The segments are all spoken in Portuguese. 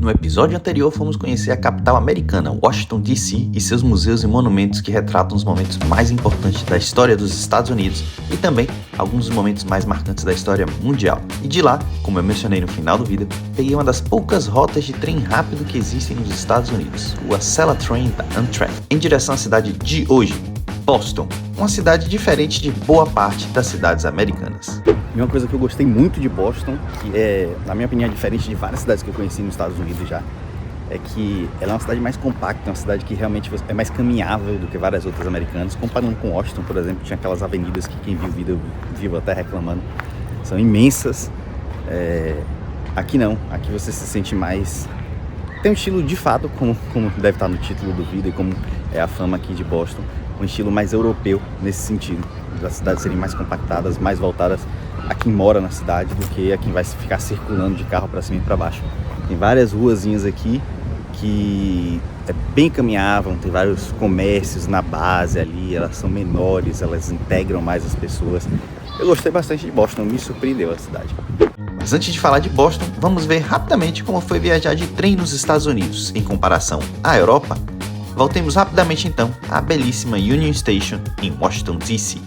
No episódio anterior, fomos conhecer a capital americana, Washington, D.C., e seus museus e monumentos que retratam os momentos mais importantes da história dos Estados Unidos e também alguns dos momentos mais marcantes da história mundial. E de lá, como eu mencionei no final do vídeo, peguei uma das poucas rotas de trem rápido que existem nos Estados Unidos, o Acela Train da Amtrak, em direção à cidade de hoje, Boston, uma cidade diferente de boa parte das cidades americanas. E uma coisa que eu gostei muito de Boston, que é, na minha opinião, diferente de várias cidades que eu conheci nos Estados Unidos já, é que ela é uma cidade mais compacta, uma cidade que realmente é mais caminhável do que várias outras americanas. Comparando com Washington, por exemplo, tinha aquelas avenidas que quem viu o vídeo viu até reclamando, são imensas. Aqui não, aqui você se sente mais... Tem um estilo de fato, como deve estar no título do vídeo e como é a fama aqui de Boston, um estilo mais europeu nesse sentido, das cidades serem mais compactadas, mais voltadas a quem mora na cidade do que a quem vai ficar circulando de carro para cima e para baixo. Tem várias ruazinhas aqui que é bem caminhável, tem vários comércios na base ali, elas são menores, elas integram mais as pessoas. Eu gostei bastante de Boston, me surpreendeu a cidade. Mas antes de falar de Boston, vamos ver rapidamente como foi viajar de trem nos Estados Unidos em comparação à Europa. Voltemos rapidamente então à belíssima Union Station em Washington, D.C.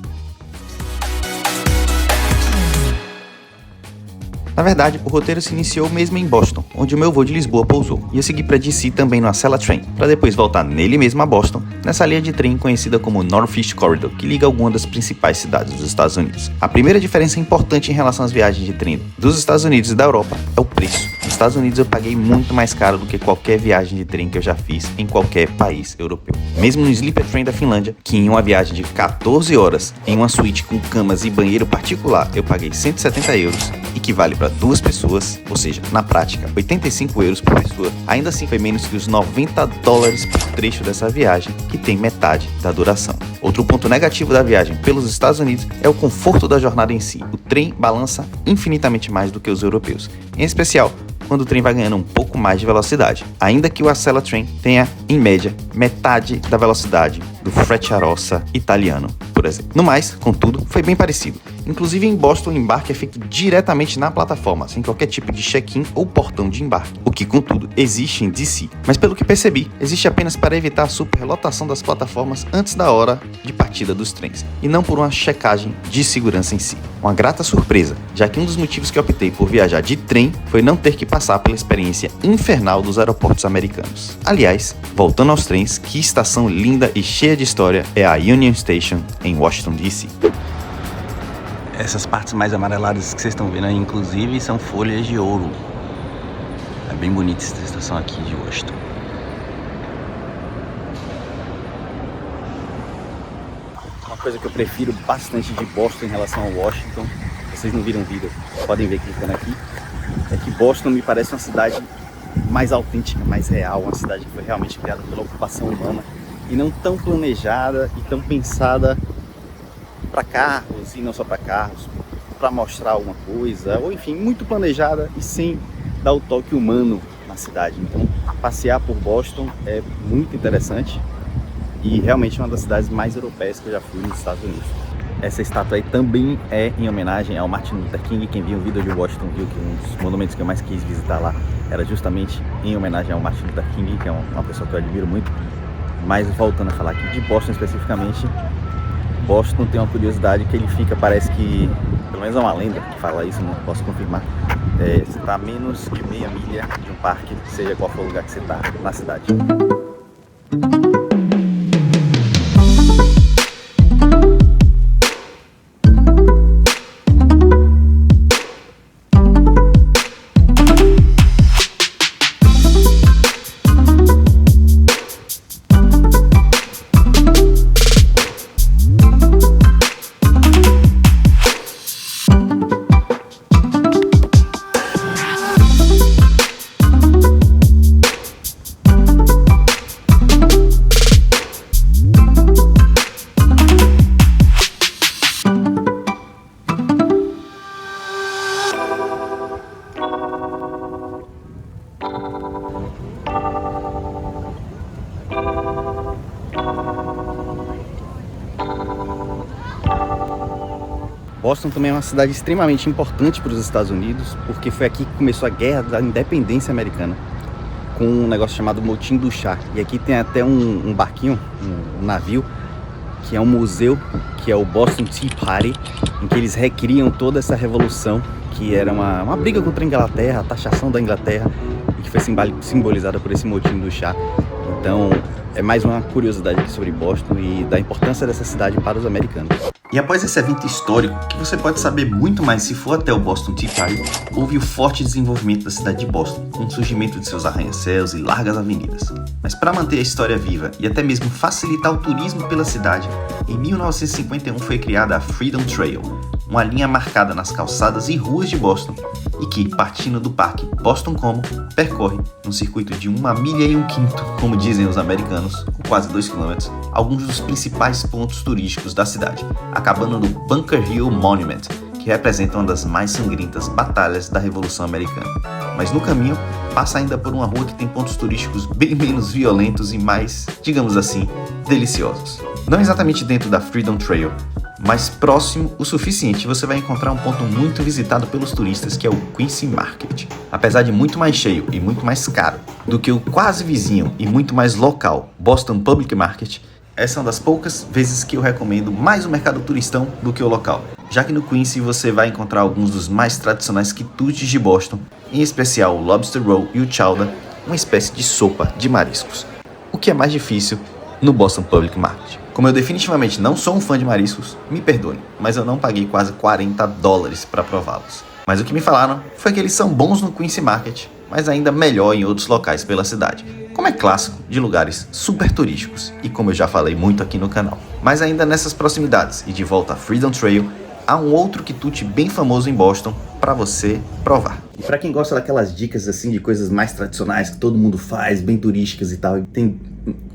Na verdade, o roteiro se iniciou mesmo em Boston, onde o meu voo de Lisboa pousou. Ia seguir para D.C. também no Acela Train, para depois voltar nele mesmo a Boston, nessa linha de trem conhecida como Northeast Corridor, que liga algumas das principais cidades dos Estados Unidos. A primeira diferença importante em relação às viagens de trem dos Estados Unidos e da Europa é o preço. Nos Estados Unidos eu paguei muito mais caro do que qualquer viagem de trem que eu já fiz em qualquer país europeu. Mesmo no Sleeper Train da Finlândia, que em uma viagem de 14 horas, em uma suíte com camas e banheiro particular, eu paguei 170 euros, equivale para 2 pessoas, ou seja, na prática, 85 euros por pessoa. Ainda assim foi menos que os 90 dólares por trecho dessa viagem, que tem metade da duração. Outro ponto negativo da viagem pelos Estados Unidos é o conforto da jornada em si. O trem balança infinitamente mais do que os europeus, em especial quando o trem vai ganhando um pouco mais de velocidade, ainda que o Acela Train tenha, em média, metade da velocidade do Frecciarossa italiano, por exemplo. No mais, contudo, foi bem parecido. Inclusive em Boston, o embarque é feito diretamente na plataforma, sem qualquer tipo de check-in ou portão de embarque, o que, contudo, existe em DC. Mas pelo que percebi, existe apenas para evitar a superlotação das plataformas antes da hora de partida dos trens, e não por uma checagem de segurança em si. Uma grata surpresa, já que um dos motivos que optei por viajar de trem foi não ter que passar pela experiência infernal dos aeroportos americanos. Aliás, voltando aos trens, que estação linda e cheia de história é a Union Station em Washington, D.C. Essas partes mais amareladas que vocês estão vendo aí, inclusive, são folhas de ouro. É bem bonita essa estação aqui de Washington. Uma coisa que eu prefiro bastante de Boston em relação a Washington, vocês não viram o vídeo, podem ver clicando aqui, é que Boston me parece uma cidade mais autêntica, mais real, uma cidade que foi realmente criada pela ocupação humana e não tão planejada e tão pensada para carros e não só para carros, para mostrar alguma coisa, ou enfim, muito planejada e sem dar o toque humano na cidade. Então, passear por Boston é muito interessante e realmente é uma das cidades mais europeias que eu já fui nos Estados Unidos. Essa estátua aí também é em homenagem ao Martin Luther King. Quem viu o vídeo de Washington viu que um dos monumentos que eu mais quis visitar lá era justamente em homenagem ao Martin Luther King, que é uma pessoa que eu admiro muito. Mas voltando a falar aqui de Boston especificamente, Boston tem uma curiosidade que ele fica, parece que, pelo menos é uma lenda que fala isso, não posso confirmar, você está a menos de meia milha de um parque, seja qual for o lugar que você está na cidade. Boston também é uma cidade extremamente importante para os Estados Unidos, porque foi aqui que começou a Guerra da Independência Americana. com um negócio chamado Motim do Chá. E aqui tem até um barquinho, um navio, que é um museu, que é o Boston Tea Party, em que eles recriam toda essa revolução, que era uma briga contra a Inglaterra, a taxação da Inglaterra, e que foi simbolizada por esse Motim do Chá. Então, é mais uma curiosidade aqui sobre Boston e da importância dessa cidade para os americanos. E após esse evento histórico, que você pode saber muito mais se for até o Boston Tea Party, houve o forte desenvolvimento da cidade de Boston, com o surgimento de seus arranha-céus e largas avenidas. Mas para manter a história viva e até mesmo facilitar o turismo pela cidade, em 1951 foi criada a Freedom Trail, uma linha marcada nas calçadas e ruas de Boston e que, partindo do parque Boston Common, percorre, num circuito de 1,5 milhas, como dizem os americanos, com quase 2 km, alguns dos principais pontos turísticos da cidade, acabando no Bunker Hill Monument, que representa uma das mais sangrentas batalhas da Revolução Americana. Mas no caminho, passa ainda por uma rua que tem pontos turísticos bem menos violentos e mais, digamos assim, deliciosos. Não exatamente dentro da Freedom Trail, mas próximo o suficiente, você vai encontrar um ponto muito visitado pelos turistas, que é o Quincy Market. Apesar de muito mais cheio e muito mais caro do que o quase vizinho e muito mais local Boston Public Market, essa é uma das poucas vezes que eu recomendo mais o mercado turistão do que o local, já que no Quincy você vai encontrar alguns dos mais tradicionais quitutes de Boston, em especial o Lobster Roll e o Chowder, uma espécie de sopa de mariscos. O que é mais difícil no Boston Public Market. Como eu definitivamente não sou um fã de mariscos, me perdoem, mas eu não paguei quase $40 para prová-los. Mas o que me falaram foi que eles são bons no Quincy Market, mas ainda melhor em outros locais pela cidade, como é clássico de lugares super turísticos e como eu já falei muito aqui no canal. Mas ainda nessas proximidades e de volta à Freedom Trail, há um outro quitute bem famoso em Boston para você provar. E para quem gosta daquelas dicas assim de coisas mais tradicionais que todo mundo faz, bem turísticas e tal, tem,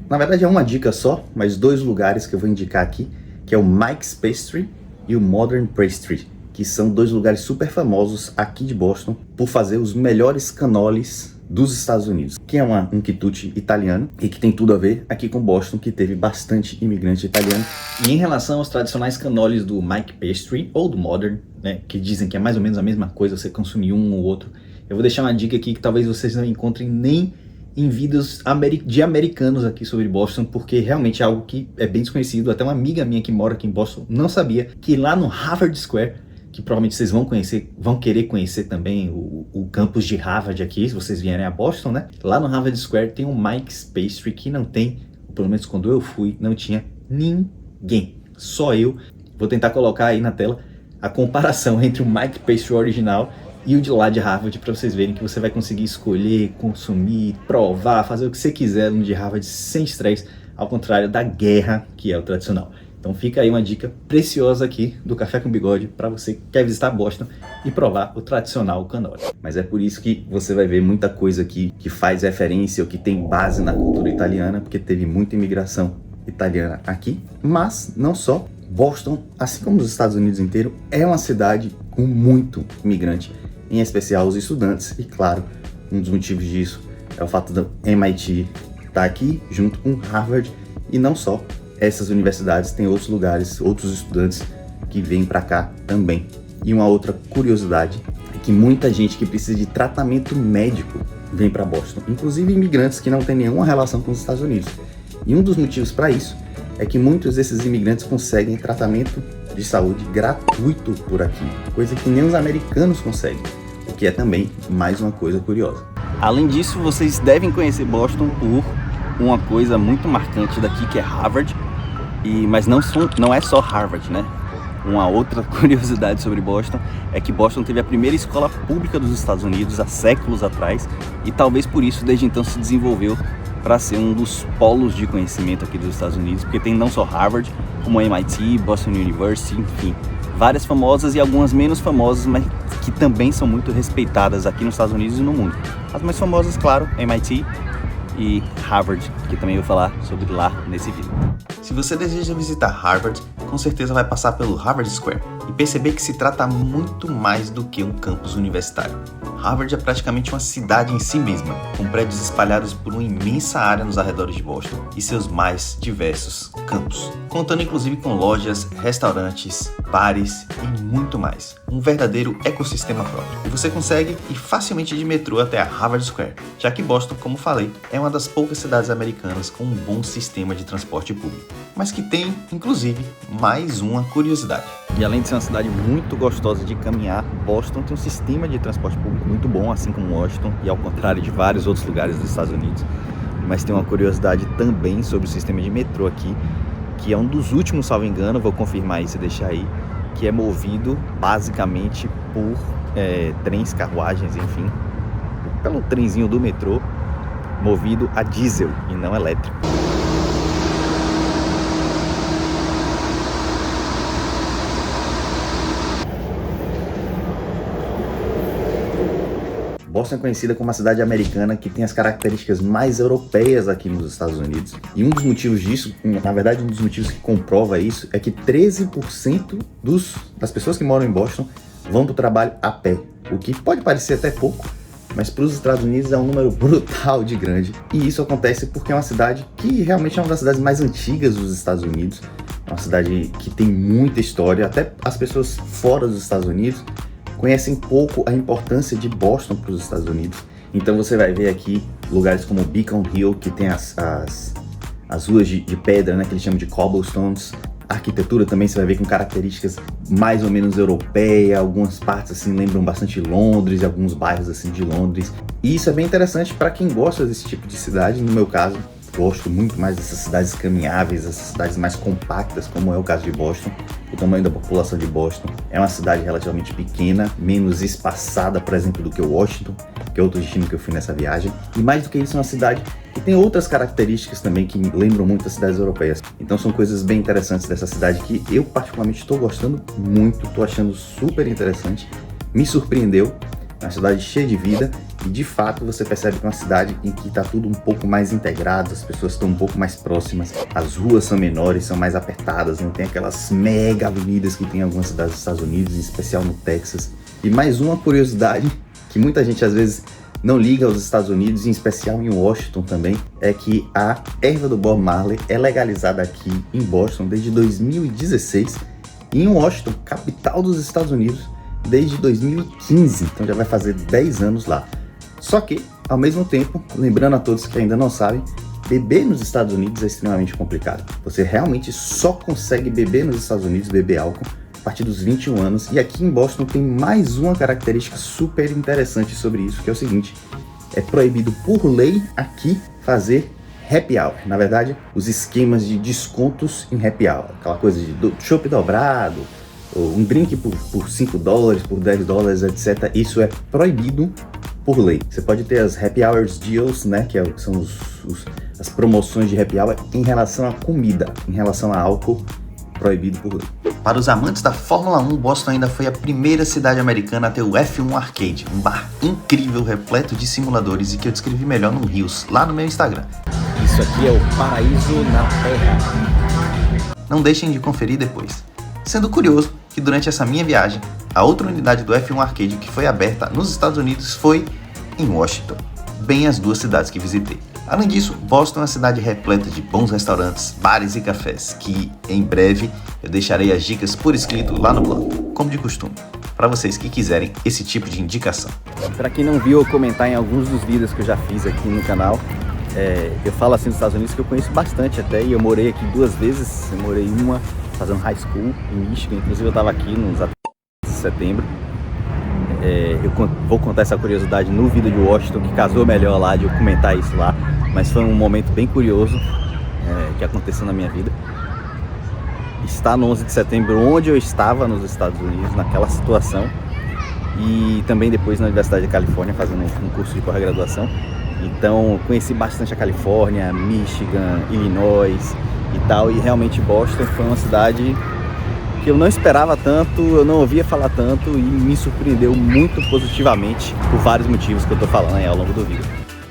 na verdade é uma dica só, mas 2 lugares que eu vou indicar aqui, que é o Mike's Pastry e o Modern Pastry, que são 2 lugares super famosos aqui de Boston por fazer os melhores cannolis dos Estados Unidos, que é um quitute italiano e que tem tudo a ver aqui com Boston, que teve bastante imigrante italiano. E em relação aos tradicionais cannolis do Mike Pastry ou do Modern, né, que dizem que é mais ou menos a mesma coisa, você consumir um ou outro, eu vou deixar uma dica aqui que talvez vocês não encontrem nem em vídeos de americanos aqui sobre Boston, porque realmente é algo que é bem desconhecido. Até uma amiga minha que mora aqui em Boston não sabia que lá no Harvard Square, que provavelmente vocês vão querer conhecer também o campus de Harvard aqui, se vocês vierem a Boston, né? Lá no Harvard Square tem um Mike's Pastry que não tem, pelo menos quando eu fui, não tinha ninguém, só eu. Vou tentar colocar aí na tela a comparação entre o Mike Pastry original e o de lá de Harvard, para vocês verem que você vai conseguir escolher, consumir, provar, fazer o que você quiser no de Harvard sem estresse, ao contrário da guerra, que é o tradicional. Então fica aí uma dica preciosa aqui do Café com Bigode para você que quer visitar Boston e provar o tradicional cannoli. Mas é por isso que você vai ver muita coisa aqui que faz referência ou que tem base na cultura italiana, porque teve muita imigração italiana aqui. Mas não só, Boston, assim como os Estados Unidos inteiro, é uma cidade com muito imigrante, em especial os estudantes. E claro, um dos motivos disso é o fato do MIT estar aqui junto com Harvard. E não só essas universidades, tem outros lugares, outros estudantes que vêm para cá também. E uma outra curiosidade é que muita gente que precisa de tratamento médico vem para Boston, inclusive imigrantes que não têm nenhuma relação com os Estados Unidos. E um dos motivos para isso é que muitos desses imigrantes conseguem tratamento de saúde gratuito por aqui, coisa que nem os americanos conseguem, o que é também mais uma coisa curiosa. Além disso, vocês devem conhecer Boston por uma coisa muito marcante daqui, que é Harvard, mas não é só Harvard, né? Uma outra curiosidade sobre Boston é que Boston teve a primeira escola pública dos Estados Unidos há séculos atrás, e talvez por isso desde então se desenvolveu para ser um dos polos de conhecimento aqui dos Estados Unidos, porque tem não só Harvard, como a MIT, Boston University, enfim, várias famosas e algumas menos famosas, mas que também são muito respeitadas aqui nos Estados Unidos e no mundo. As mais famosas, claro, MIT e Harvard, que também eu vou falar sobre lá nesse vídeo. Se você deseja visitar Harvard, com certeza vai passar pelo Harvard Square e perceber que se trata muito mais do que um campus universitário. Harvard é praticamente uma cidade em si mesma, com prédios espalhados por uma imensa área nos arredores de Boston e seus mais diversos campos, contando inclusive com lojas, restaurantes, bares e muito mais. Um verdadeiro ecossistema próprio. E você consegue ir facilmente de metrô até a Harvard Square, já que Boston, como falei, é uma das poucas cidades americanas com um bom sistema de transporte público, mas que tem, inclusive, mais uma curiosidade. E além de ser uma cidade muito gostosa de caminhar, Boston tem um sistema de transporte público muito bom, assim como Washington, e ao contrário de vários outros lugares dos Estados Unidos. Mas tem uma curiosidade também sobre o sistema de metrô aqui, que é um dos últimos, salvo engano, vou confirmar isso e deixar aí, que é movido basicamente por trens, carruagens, enfim, pelo trenzinho do metrô, movido a diesel e não elétrico. Boston é conhecida como uma cidade americana que tem as características mais europeias aqui nos Estados Unidos. E um dos motivos disso, na verdade um dos motivos que comprova isso, é que 13% das pessoas que moram em Boston vão para o trabalho a pé. O que pode parecer até pouco, mas para os Estados Unidos é um número brutal de grande. E isso acontece porque é uma cidade que realmente é uma das cidades mais antigas dos Estados Unidos. É uma cidade que tem muita história, até as pessoas fora dos Estados Unidos conhecem pouco a importância de Boston para os Estados Unidos. Então você vai ver aqui lugares como Beacon Hill, que tem as ruas de pedra, né, que eles chamam de cobblestones. A arquitetura também você vai ver com características mais ou menos europeias, algumas partes assim lembram bastante Londres, alguns bairros assim de Londres. E isso é bem interessante para quem gosta desse tipo de cidade. No meu caso, gosto muito mais dessas cidades caminháveis, essas cidades mais compactas, como é o caso de Boston. O tamanho da população de Boston é uma cidade relativamente pequena, menos espaçada, por exemplo, do que Washington, que é outro destino que eu fui nessa viagem. E mais do que isso, é uma cidade que tem outras características também que lembram muito as cidades europeias. Então são coisas bem interessantes dessa cidade que eu particularmente estou gostando muito, estou achando super interessante, me surpreendeu. É uma cidade cheia de vida e de fato você percebe que é uma cidade em que está tudo um pouco mais integrado, as pessoas estão um pouco mais próximas, as ruas são menores, são mais apertadas, não tem aquelas mega avenidas que tem em algumas cidades dos Estados Unidos, em especial no Texas. E mais uma curiosidade que muita gente às vezes não liga aos Estados Unidos, em especial em Washington também, é que a erva do Bob Marley é legalizada aqui em Boston desde 2016 e em Washington, capital dos Estados Unidos, desde 2015, então já vai fazer 10 anos lá. Só que, ao mesmo tempo, lembrando a todos que ainda não sabem, beber nos Estados Unidos é extremamente complicado. Você realmente só consegue beber nos Estados Unidos, beber álcool, a partir dos 21 anos. E aqui em Boston tem mais uma característica super interessante sobre isso, que é o seguinte: é proibido por lei aqui fazer happy hour. Na verdade, os esquemas de descontos em happy hour, aquela coisa de chopp dobrado, ou um drink por $5, por $10, etc. Isso é proibido por lei. Você pode ter as happy hours deals, né, que são as promoções de happy hour em relação à comida, em relação a álcool, proibido por lei. Para os amantes da Fórmula 1, Boston ainda foi a primeira cidade americana a ter o F1 Arcade, um bar incrível, repleto de simuladores e que eu descrevi melhor no Reels, lá no meu Instagram. Isso aqui é o paraíso na Terra. Não deixem de conferir depois. Sendo curioso que durante essa minha viagem, a outra unidade do F1 Arcade que foi aberta nos Estados Unidos foi em Washington, bem as duas cidades que visitei. Além disso, Boston é uma cidade repleta de bons restaurantes, bares e cafés, que em breve eu deixarei as dicas por escrito lá no blog, como de costume, para vocês que quiserem esse tipo de indicação. Para quem não viu eu comentar em alguns dos vídeos que eu já fiz aqui no canal, eu falo assim dos Estados Unidos que eu conheço bastante até, e eu morei aqui 2 vezes, eu morei uma fazendo high school em Michigan, inclusive eu estava aqui nos de setembro. Eu vou contar essa curiosidade no vídeo de Washington, que casou melhor lá de eu comentar isso lá, mas foi um momento bem curioso que aconteceu na minha vida. Estar no 11 de setembro, onde eu estava nos Estados Unidos, naquela situação, e também depois na Universidade da Califórnia, fazendo um curso de pós-graduação. Então conheci bastante a Califórnia, Michigan, Illinois e tal, e realmente Boston foi uma cidade que eu não esperava tanto, eu não ouvia falar tanto e me surpreendeu muito positivamente por vários motivos que eu tô falando aí ao longo do vídeo.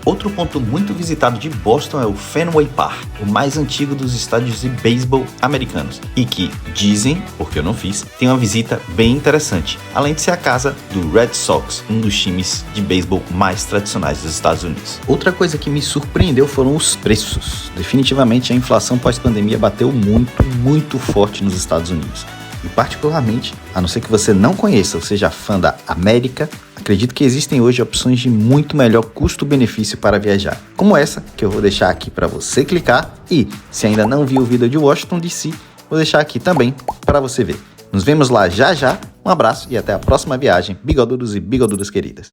Outro ponto muito visitado de Boston é o Fenway Park, o mais antigo dos estádios de beisebol americanos, e que, dizem, porque eu não fiz, tem uma visita bem interessante, além de ser a casa do Red Sox, um dos times de beisebol mais tradicionais dos Estados Unidos. Outra coisa que me surpreendeu foram os preços. Definitivamente a inflação pós-pandemia bateu muito forte nos Estados Unidos. E particularmente, a não ser que você não conheça ou seja fã da América, acredito que existem hoje opções de muito melhor custo-benefício para viajar, como essa que eu vou deixar aqui para você clicar e, se ainda não viu o vídeo de Washington DC, vou deixar aqui também para você ver. Nos vemos lá já já, um abraço e até a próxima viagem, bigodudos e bigodudas queridas.